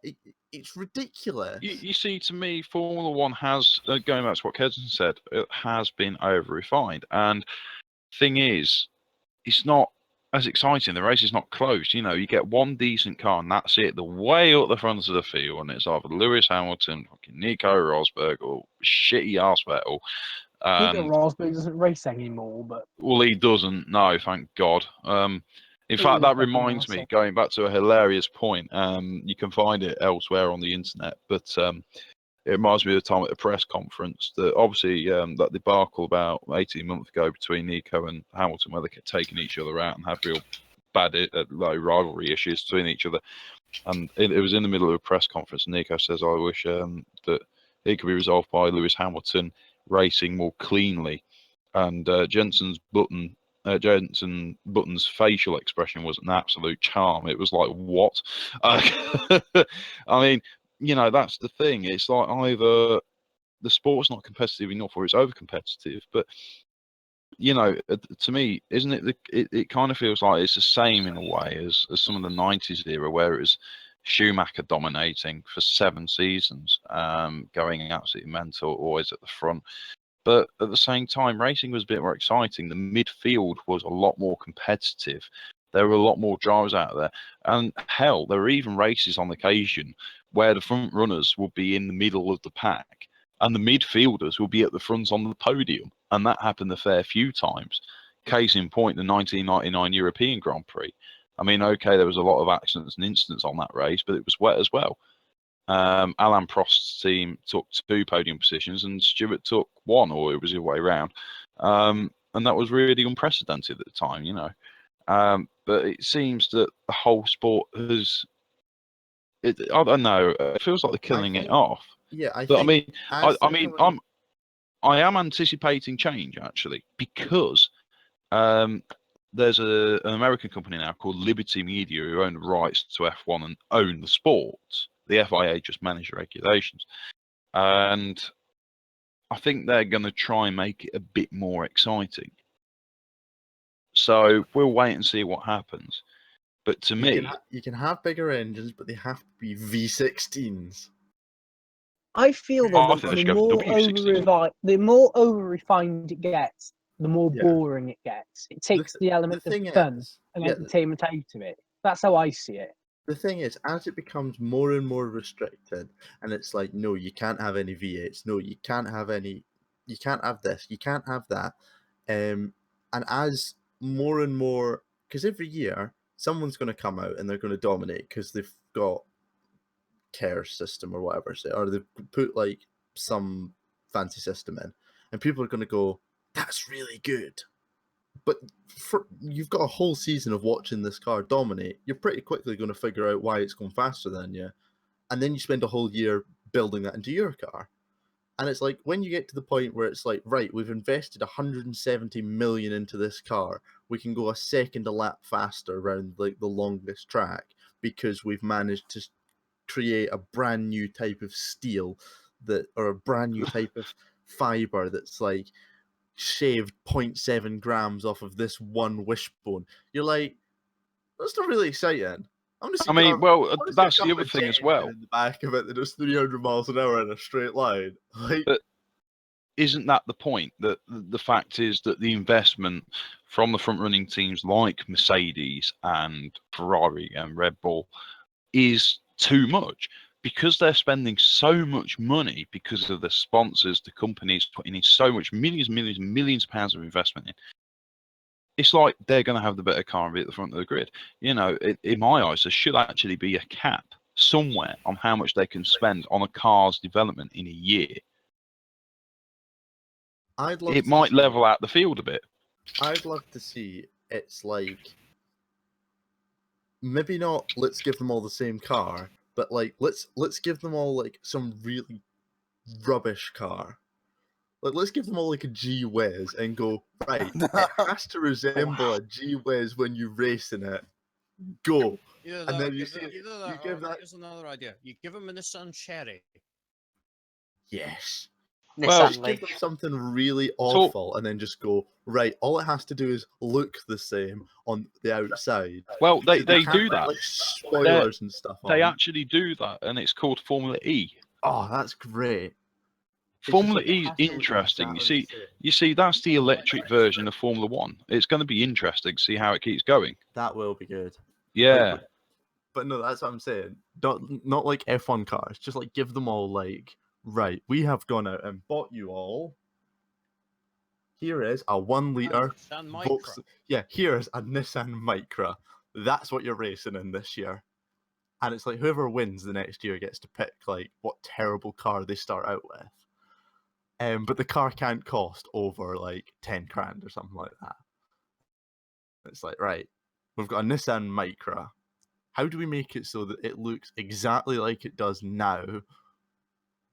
it's ridiculous. You see, to me, Formula One has, going back to what Kedson said, it has been over refined. And thing is, it's not as exciting. The race is not close. You know, you get one decent car and that's it. The way up the front of the field, and it's either Lewis Hamilton, fucking Nico Rosberg, or shitty arse Vettel. Nico Rosberg doesn't race anymore, but Well, he doesn't. No, thank God. In He fact, was that fucking reminds me, arsehole. going back to a hilarious point. You can find it elsewhere on the internet, but it reminds me of the time at the press conference that obviously that debacle about 18 months ago between Nico and Hamilton, where they kept taking each other out and had real bad low rivalry issues between each other. And it was in the middle of a press conference, and Nico says, "I wish that it could be resolved by Lewis Hamilton racing more cleanly." And Jenson Button's facial expression was an absolute charm. It was like, what? I mean, you know, that's the thing. It's like either the sport's not competitive enough or it's over competitive. But, you know, to me, isn't it, it kind of feels like it's the same in a way as some of the 90s era where it was Schumacher dominating for 7 seasons, going absolutely mental, always at the front. But at the same time, racing was a bit more exciting. The midfield was a lot more competitive. There were a lot more drivers out there. And hell, there were even races on occasion where the front runners will be in the middle of the pack and the midfielders will be at the front on the podium. And that happened a fair few times. Case in point, the 1999 European Grand Prix. I mean, okay, there was a lot of accidents and incidents on that race, but it was wet as well. Alain Prost's team took 2 podium positions and Stewart took 1, or it was the other way around. And that was really unprecedented at the time, you know. But it seems that the whole sport has, I don't know, it feels like they're killing it off. Yeah, I But think. I mean, I am anticipating change actually, because there's an American company now called Liberty Media who own the rights to F1 and own the sport. The FIA just manage the regulations, and I think they're going to try and make it a bit more exciting. So we'll wait and see what happens. But to me, you can have bigger engines, but they have to be V16s. I feel that I think they should the go more W16. the more over refined it gets, the more Yeah. boring it gets. It takes the element of fun and entertainment out of it. That's how I see it. The thing is, as it becomes more and more restricted, and it's like, no, you can't have any V8s, no, you can't have this, you can't have that. And as more and more, because every year someone's going to come out and they're going to dominate because they've got care system or whatever, or they've put like some fancy system in, and people are going to go, that's really good. But you've got a whole season of watching this car dominate. You're pretty quickly going to figure out why it's going faster than you. And then you spend a whole year building that into your car. And it's like, when you get to the point where it's like, right, we've invested 170 million into this car, we can go a second a lap faster around like the longest track because we've managed to create a brand new type of steel or a brand new type of fiber that's like shaved 0.7 grams off of this one wishbone. You're like, that's not really exciting. that's the other thing as well. In the back of it, that does 300 miles an hour in a straight line. Like, but isn't that the point? That the fact is that the investment from the front running teams like Mercedes and Ferrari and Red Bull is too much, because they're spending so much money because of the sponsors, the companies putting in so much millions of pounds of investment in. It's like they're going to have the better car and be at the front of the grid. You know, in my eyes, there should actually be a cap somewhere on how much they can spend on a car's development in a year. It might level out the field a bit. I'd love to see it's like, maybe not let's give them all the same car, but like let's give them all like some really rubbish car. Like, let's give them all like a G-Wiz and go, right, it has to resemble a G-Wiz when you race in it. Go. And then here's another idea. You give them a Nissan Cherry. Yes. Nissan Give them something really awful and then just go, right, all it has to do is look the same on the outside. Well, they do put, that. like, spoilers and stuff They on. actually do that, and it's called Formula E. Oh, that's great. Formula E is interesting. You see, that's the electric version of Formula One. It's going to be interesting to see how it keeps going. That will be good. Yeah. But no, that's what I'm saying. Not like F1 cars. Just like give them all like, right, we have gone out and bought you all. Here is a 1 liter. Here's a Nissan Micra. That's what you're racing in this year. And it's like whoever wins the next year gets to pick like what terrible car they start out with. But the car can't cost over like 10 grand or something like that. It's like, right, we've got a Nissan Micra. How do we make it so that it looks exactly like it does now,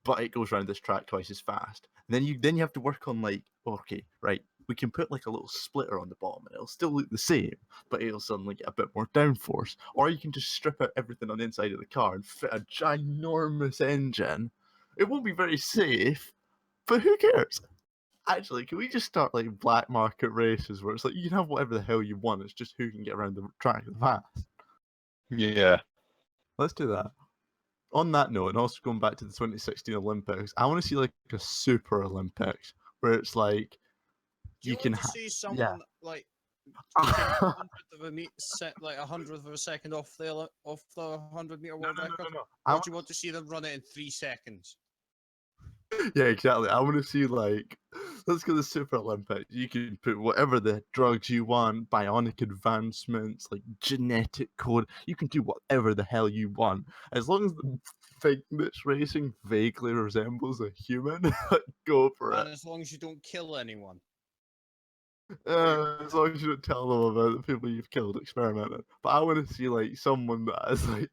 but it goes around this track twice as fast? And then you have to work on like, okay, right, we can put like a little splitter on the bottom and it'll still look the same, but it'll suddenly get a bit more downforce. Or you can just strip out everything on the inside of the car and fit a ginormous engine. It won't be very safe, but who cares? Actually, can we just start like black market races where it's like you can have whatever the hell you want, it's just who can get around the track the fast? Yeah. Let's do that. On that note, and also going back to the 2016 Olympics, I want to see like a Super Olympics where it's like you can see someone like like a hundredth of a second off the 100-meter world no, record? no. Or do you want to see them run it in 3 seconds? Yeah, exactly. I want to see like, let's go to the Super Olympics. You can put whatever the drugs you want, bionic advancements, like genetic code. You can do whatever the hell you want, as long as the thing that's racing vaguely resembles a human. Go for And it. as long as you don't kill anyone. As long as you don't tell them about the people you've killed experimenting. But I want to see like someone that has like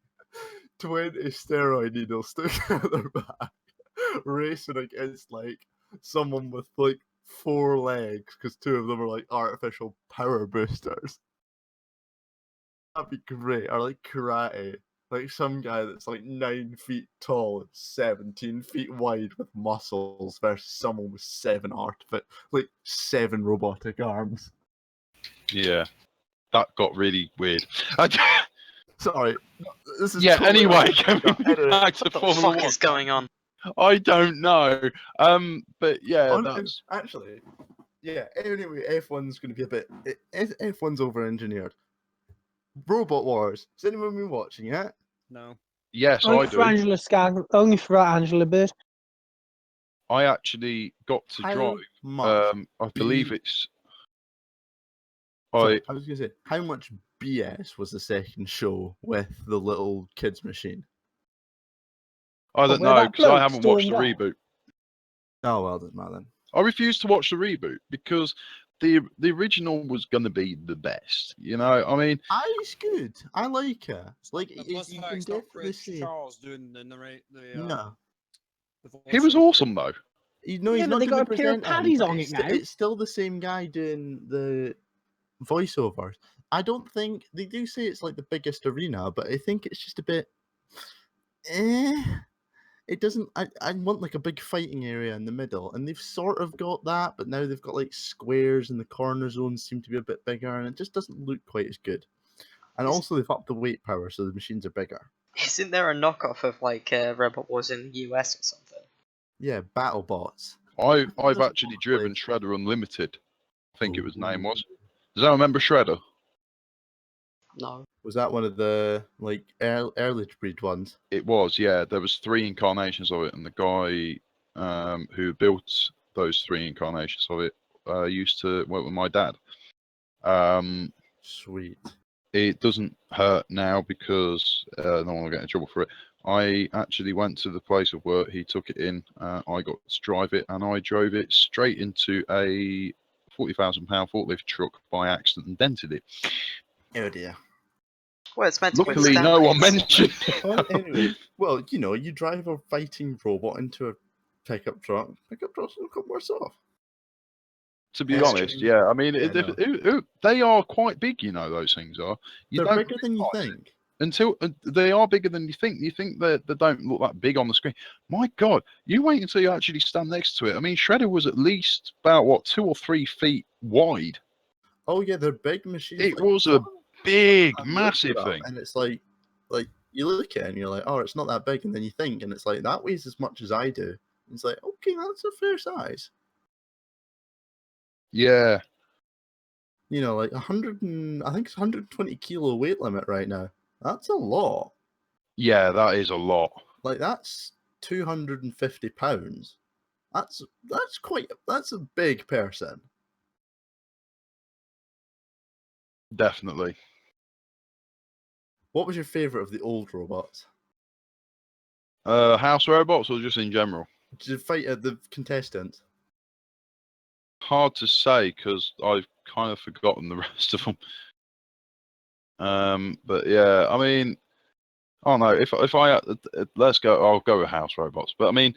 20 steroid needles stuck out their back, racing against like someone with like 4 legs because 2 of them are like artificial power boosters. That'd be great. Or like karate. Like some guy that's like 9 feet tall and 17 feet wide with muscles versus someone with 7 robotic arms. Yeah, that got really weird. Sorry, this is Yeah. totally Anyway, off- going back to What the Formula fuck One. is going on? I don't know. But yeah, On- that's Actually, yeah. Anyway, F1's going to be a bit. F1's over-engineered. Robot Wars. Has anyone been watching it? No. yes, I Only for do. Angela Skag, only for Angela Bird. I actually got to How drive. much? I believe B- it's. Sorry, I was going to say, how much BS was the second show with the little kids machine? I don't where know that because I bloke haven't watched the stormed off? reboot. Oh well, doesn't matter then. I refuse to watch the reboot because the original was going to be the best. You know, I mean, It's good. I like it. Like And you plus the can fact it's not definitely Chris see. Charles doing the narrate. No, he was awesome though. no, Yeah, he's but not they doing got the a pair of presenting, paddies but on it now. It's still the same guy doing the voiceovers. I don't think they do say it's like the biggest arena, but I think it's just a bit. It doesn't. I want like a big fighting area in the middle, and they've sort of got that, but now they've got like squares, and the corner zones seem to be a bit bigger, and it just doesn't look quite as good. And Is- also, they've upped the weight power, so the machines are bigger. Isn't there a knockoff of like Robot Wars in the US or something? Yeah, battle bots. I've doesn't actually look driven like- Shredder Unlimited. I think it was name was. Does anyone remember Shredder? No. Was that one of the like early breed ones? It was, yeah. There was 3 incarnations of it, and the guy who built those 3 incarnations of it used to work with my dad. Sweet. It doesn't hurt now because no one will get in trouble for it. I actually went to the place of work. He took it in. I got to drive it, and I drove it straight into a £40,000 forklift truck by accident and dented it. Oh dear. Well, it's meant to Luckily, withstand no one weights. mentioned Well, it. anyway, well, you know, you drive a fighting robot into a pickup truck. Pickup trucks don't come worse off. To be That's honest, true. yeah. I mean, Yeah, they are quite big. You know, those things are. You They're don't bigger than you realise it think. until they are bigger than you think. You think that they don't look that big on the screen. My God, you wait until you actually stand next to it. I mean, Shredder was at least about what 2 or 3 feet wide. Oh yeah, they're big machines. It like, was a big, I looked massive it up, thing. and it's like you look at it and you're like, oh, it's not that big, and then you think, and it's like that weighs as much as I do. It's like, okay, that's a fair size. Yeah, You know, like 100 and I think it's 120 kilo weight limit right now. That's a lot. yeah, that is a lot. Like that's 250 pounds. That's a big person. Definitely. What was your favorite of the old robots? House robots or just in general? Did you fight the contestant? Hard to say because I've kind of forgotten the rest of them. But yeah, I mean, I don't know. If I let's go, I'll go with house robots. But I mean,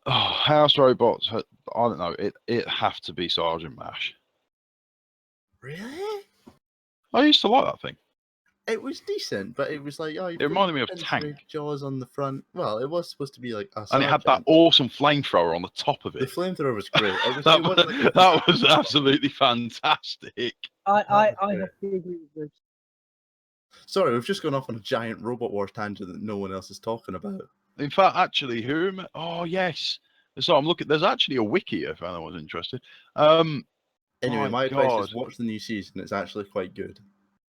house robots. I don't know. It have to be Sergeant Mash. Really? I used to like that thing. It was decent, but it was like, oh, It reminded me of sensory Tank. jaws on the front. Well, it was supposed to be like a And it had that sergeant. awesome flamethrower on the top of The it. flamethrower was great. It was, That, it wasn't like a- that was absolutely fantastic. I great. have to agree with Bruce. Sorry, we've just gone off on a giant Robot Wars tangent that no one else is talking about. In fact, actually, oh yes. So I'm looking. There's actually a wiki if anyone's interested. Anyway, My my advice is God. watch the new season. It's actually quite good.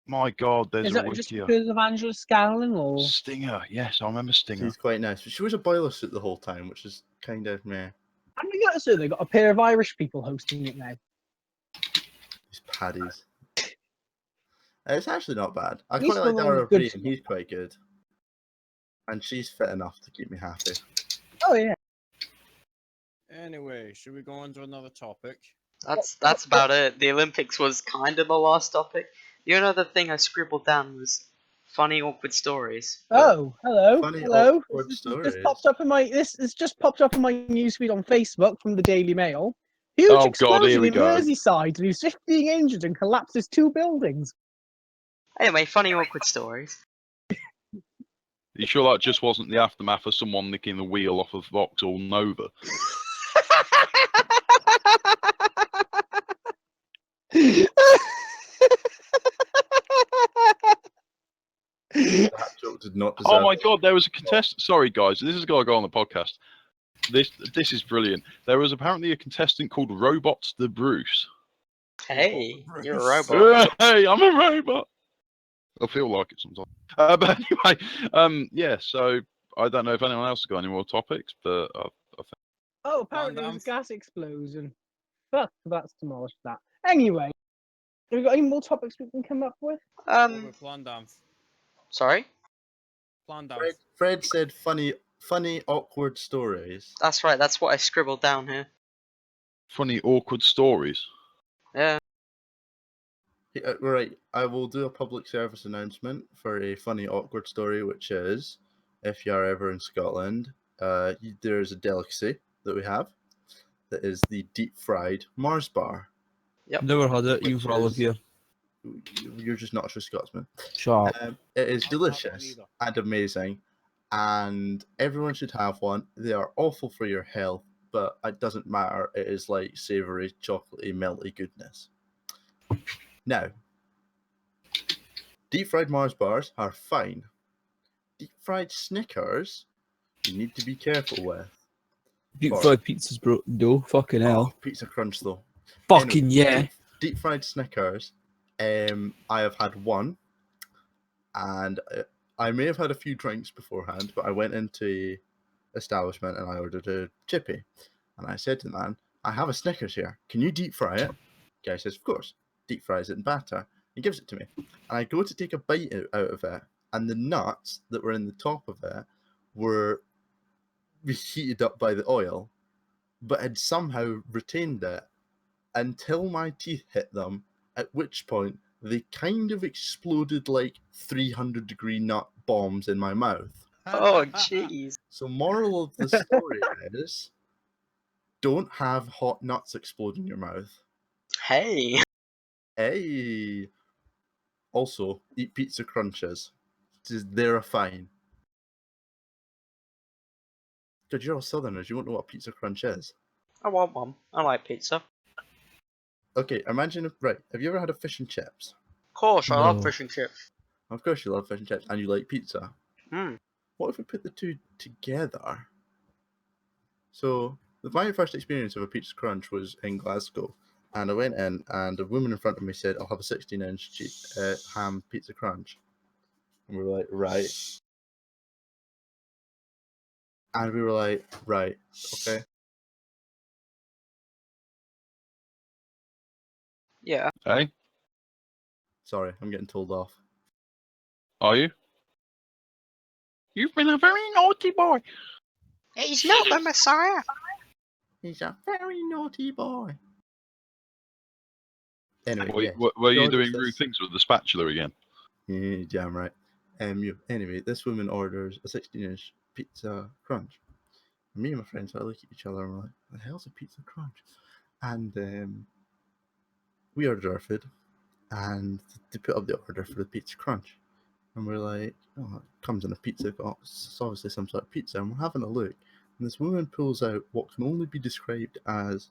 My God, there's Is a that just Wikia. because of Angela Scanlon, or Stinger. Yes, I remember Stinger. She's quite nice. But she wears a boiler suit the whole time, which is kind of meh. I mean, that's it. They got a pair of Irish people hosting it now. These paddies. It's actually not bad. I At least quite like we're on Dara good O'Brien. He's quite good. And she's fit enough to keep me happy. Oh yeah. Anyway, should we go on to another topic? That's about it. The Olympics was kind of the last topic. The only other thing I scribbled down was funny, awkward stories. but- Oh, hello, Funny, hello. awkward This stories. popped up in my this just popped up in my newsfeed on Facebook from the Daily Mail. Huge Oh, God, explosion here we in go. Merseyside leaves 15 injured and collapses 2 buildings. Anyway, funny, awkward stories. You sure that just wasn't the aftermath of someone nicking the wheel off of Vauxhall Nova? That joke did not deserve. Oh my God, there was a contestant. Sorry, guys, this has got to go on the podcast. This is brilliant. There was apparently a contestant called Robots the Bruce. Hey, you're a Bruce. robot. Hey, I'm a robot. I feel like it sometimes. But anyway, yeah. So I don't know if anyone else has got any more topics, but I think. Oh, apparently there was a Gandalf. gas explosion. Fuck, that's demolished that. Anyway, have we got any more topics we can come up with? Over Plandam. Sorry. Plandam. Fred said funny, awkward stories. That's right. That's what I scribbled down here. Funny, awkward stories. Yeah. Right, I will do a public service announcement for a funny, awkward story, which is, if you are ever in Scotland, there's a delicacy that we have that is the deep-fried Mars bar. Never had it. Which You've all is- here. You're just not a true Scotsman. Shut up. It is I've not had one delicious either. and amazing, and everyone should have one. They are awful for your health, but it doesn't matter. It is like savoury, chocolatey, melty goodness. Now, deep fried Mars bars are fine. Deep fried Snickers, you need to be careful with. Deep fried pizzas, bro. No, fucking hell. Oh, Pizza Crunch though. Fucking yeah. Deep fried Snickers. I have had one, and I may have had a few drinks beforehand, but I went into a establishment and I ordered a chippy, and I said to the man, "I have a Snickers here. Can you deep fry it?" Guy says, "Of course." Deep fries it in batter. He gives it to me, and I go to take a bite out of it, and the nuts that were in the top of it were heated up by the oil, but had somehow retained it until my teeth hit them, at which point they kind of exploded like 300-degree nut bombs in my mouth. Oh, jeez. So moral of the story is, don't have hot nuts explode in your mouth. Hey. Hey! Also, eat Pizza Crunches. They're a fine. Good, you're all Southerners, you won't know what Pizza Crunch is. I want one. I like pizza. Okay, imagine right, have you ever had a fish and chips? Of course, I love No. fish and chips. Of course you love fish and chips, and you like pizza. Hmm. What if we put the two together? So, my very first experience of a Pizza Crunch was in Glasgow, and I went in, and a woman in front of me said, "I'll have a 16-inch ham Pizza Crunch." And we were like, right. And we were like, right, okay. Yeah. Hey, Sorry, I'm getting told off. are you? You've been a very naughty boy. He's not the Messiah. He's a very naughty boy. Anyway, Were, yeah. were you God, doing this- rude things with the spatula again? Yeah, damn right. Anyway, this woman orders a 16-inch Pizza Crunch. And me and my friends look at each other and we're like, "The hell's a Pizza Crunch?" And we ordered our food, and they put up the order for the Pizza Crunch. And we're like, "Oh, it comes in a pizza box. It's obviously some sort of pizza." And we're having a look, and this woman pulls out what can only be described as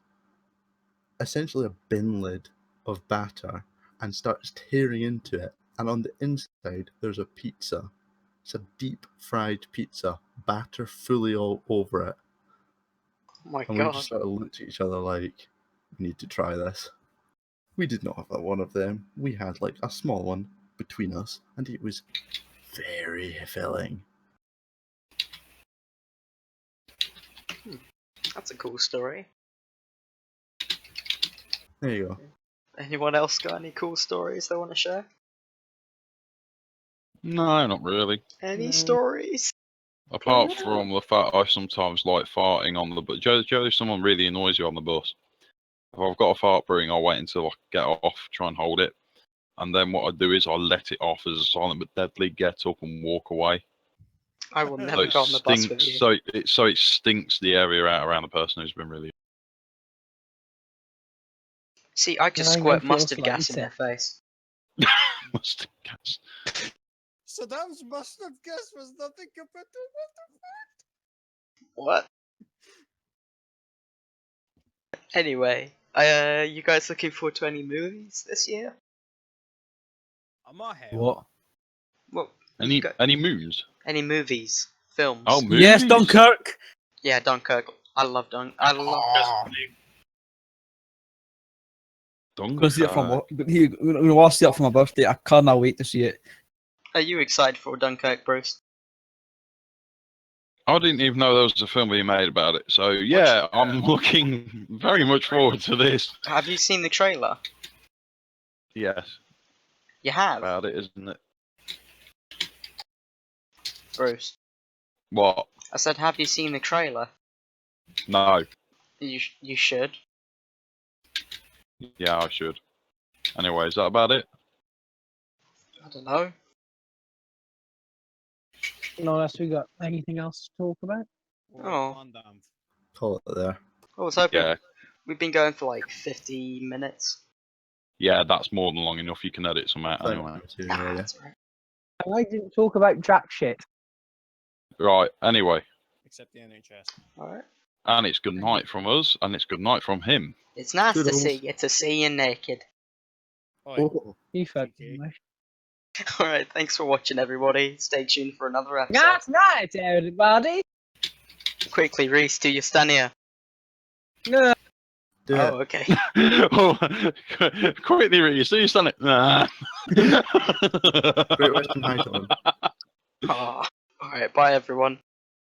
essentially a bin lid of batter and starts tearing into it. And on the inside, there's a pizza. It's a deep fried pizza, batter fully all over it. Oh my And we god. just sort of looked at each other like, we need to try this. We did not have one of them. We had like a small one between us, and it was very filling. That's a cool story. There you go. Anyone else got any cool stories they want to share? No, not really. Any stories? Apart from the fact I sometimes like farting on the bus. Joe, if someone really annoys you on the bus, if I've got a fart brewing, I'll wait until I get off, try and hold it. And then what I do is I let it off as a silent but deadly, get up and walk away. I will So never it go on the bus with stinks. you. So it stinks the area out around the person who's been really. See, I just I'm squirt gonna feel mustard gas in slightly their face. Mustard gas. Saddam's mustard gas was nothing compared to What? Anyway, you guys looking forward to any movies this year? I'm a hell. What? Well, Any moons? any movies, films? Oh, movies. Yes, Dunkirk. Yeah, Dunkirk. I love I love. I'm gonna see it for I'm gonna watch see it for my birthday. I cannot wait to see it. Are you excited for Dunkirk, Bruce? I didn't even know there was a film being made about it. So yeah, I'm looking very much forward to this. Have you seen the trailer? Yes, You have, about it, isn't it? Bruce. What? I said, have you seen the trailer? No. You should. Yeah, I should. Anyway, is that about it? I don't know. No, unless we got anything else to talk about. Oh. Call it there. I was hoping. Yeah. We've been going for like 50 minutes. Yeah, that's more than long enough. You can edit some out Thank anyway. you, Nah, yeah. that's right. And I didn't talk about jack shit. Right. Anyway, Except the NHS. Alright. and it's good night from us, and it's good night from him. It's nice to Toodles. see you, to see you naked. Oi, Oh, You fucking Okay. wish. Alright, thanks for watching, everybody. Stay tuned for another episode. That's night, everybody. Quickly, Reese, do your Stania. No. do Oh, it. okay. Oh, quickly, Reese, see you stand it. Nah. Great Western High Time. Oh. Alright, bye, everyone.